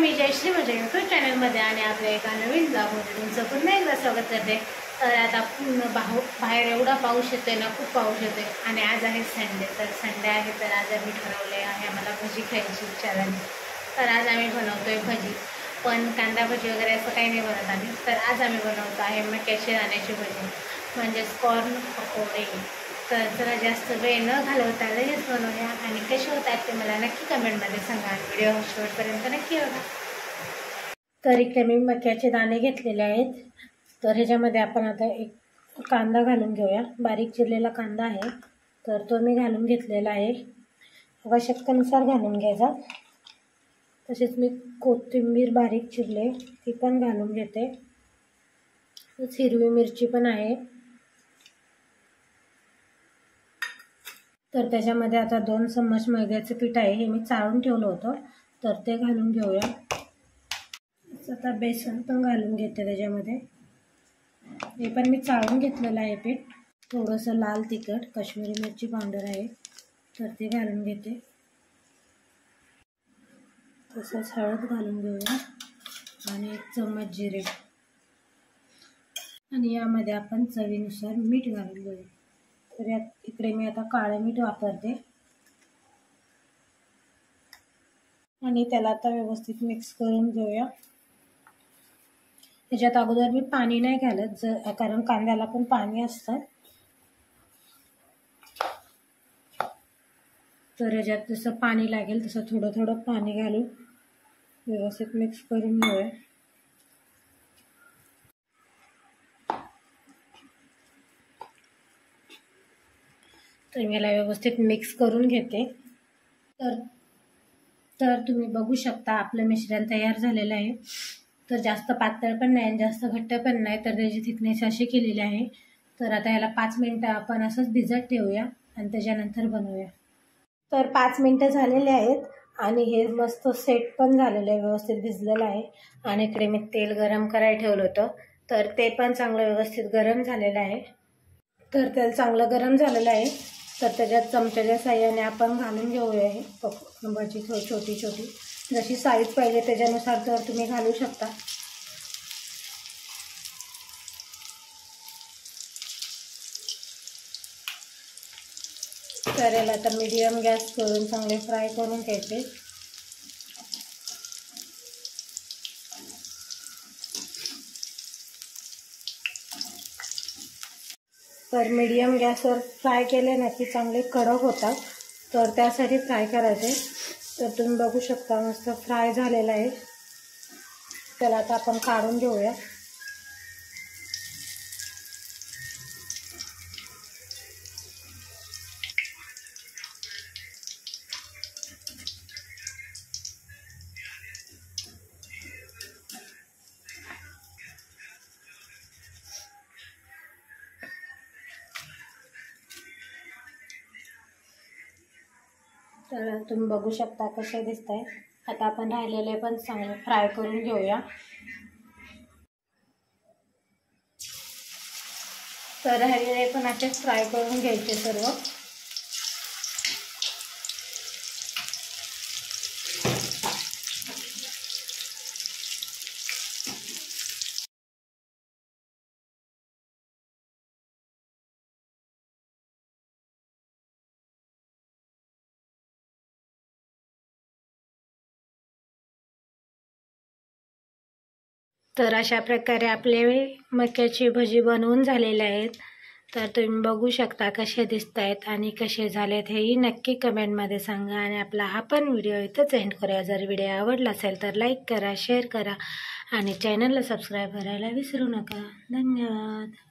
मी जयश्री माझ्या यूट्यूब चॅनलमध्ये आणि आपल्या एका नवीन ब्लॉगमध्ये तुमचं पुन्हा एकदा स्वागत करते। तर आता बाहेर एवढा पाऊस येतोय ना, खूप पाऊस येतोय आणि आज आहे संडे। तर संडे आहे तर आज आम्ही ठरवले आहे आम्हाला भजी खायची इच्छा। तर आज आम्ही बनवतोय भजी, पण कांदा भजी वगैरे असं काही नाही बनवत आम्ही। तर आज आम्ही बनवतो आहे मक्याची दाण्याची भजी, म्हणजेच कॉर्न पकोडे। तर जरा जास्त वेळ न घालवता लगेच बनवूया आणि कसे होतात ते मला नक्की कमेंटमध्ये सांगा। व्हिडिओ शेवटपर्यंत नक्की बघा। तर इकडे मी मक्याचे दाणे घेतलेले आहेत। तर ह्याच्यामध्ये आपण आता एक कांदा घालून घेऊया, बारीक चिरलेला कांदा आहे तर तो मी घालून घेतलेला आहे। आवश्यकतेनुसार घालून घ्यायचा। तसेच मी कोथिंबीर बारीक चिरले ती पण घालून घेते। हिरवी मिरची पण आहे। तर त्याच्यामध्ये आता 2 चम्मच मैद्याचे पीठ आहे, हे मी चाळून ठेवलं होतं तर ते घालून घेऊया। आता बेसन पण घालून घेते त्याच्यामध्ये, हे पण मी चाळून घेतलेलं आहे पीठ। थोडंसं लाल तिखट काश्मीरी मिरची पावडर आहे तर ते घालून घेते। तसंच हळद घालून घेऊया आणि 1 चम्मच जिरे, आणि यामध्ये आपण चवीनुसार मीठ घालून घेऊया। तर इकडे मी आता काळे मीठ वापरते आणि त्याला आता व्यवस्थित मिक्स करून घेऊया। त्याच्यात अगोदर मी पाणी नाही घालत, कारण कांद्याला पण पाणी असतं। तर याच्यात जसं पाणी लागेल तसं थोडं थोडं पाणी घालून व्यवस्थित मिक्स करून घेऊया। तर मी याला व्यवस्थित मिक्स करून घेते। तर तुम्ही बघू शकता आपलं मिश्रण तयार झालेलं आहे। तर जास्त पातळ पण नाही जास्त घट्ट पण नाही, तर त्याची थिकनेस अशी केलेली आहे। तर आता याला 5 मिनिटं आपण असंच भिजत ठेवूया आणि त्याच्यानंतर बनवूया। तर 5 मिनिटं झालेले आहेत आणि हे मस्त सेट पण झालेलं आहे, व्यवस्थित भिजलेलं आहे। आणि इकडे मी तेल गरम करायला ठेवलं होतं तर ते पण चांगलं व्यवस्थित गरम झालेलं आहे। तर तेल चांगलं गरम झालेलं आहे तर त्याच्यात चमच्याच्या साह्याने आपण घालून घेऊया हे भजी छोटी छोटी, जशी साईज पाहिजे त्याच्यानुसार तर तुम्ही घालू शकता। तर याला आता मीडियम गॅस करून चांगले फ्राय करून घ्यायचे। तर मीडियम गॅसवर फ्राय केले ना की चांगले कडक होतात, तर त्यासाठी फ्राय करायचे। तर तुम्ही बघू शकता मस्त फ्राय झालेला आहे। त्याला आता आपण काढून घेऊया। तर तुम्ही बघू शकता कसे दिसत आहे। आता आपण राहिलेले पण चांगले फ्राय करून घेऊया। तर राहिलेले पण असे फ्राय करून घ्यायचे सर्व। तर अशा प्रकारे आपले मक्याची भजी बनवून झालेले आहेत। तर तुम्ही बघू शकता कसे दिसत आहेत आणि कसे झालेत हेही नक्की कमेंटमध्ये सांगा। आणि आपला हा पण व्हिडिओ इथंच एंड करूया। जर व्हिडिओ आवडला असेल तर लाईक करा, शेअर करा आणि चॅनलला सबस्क्राईब करायला विसरू नका। धन्यवाद।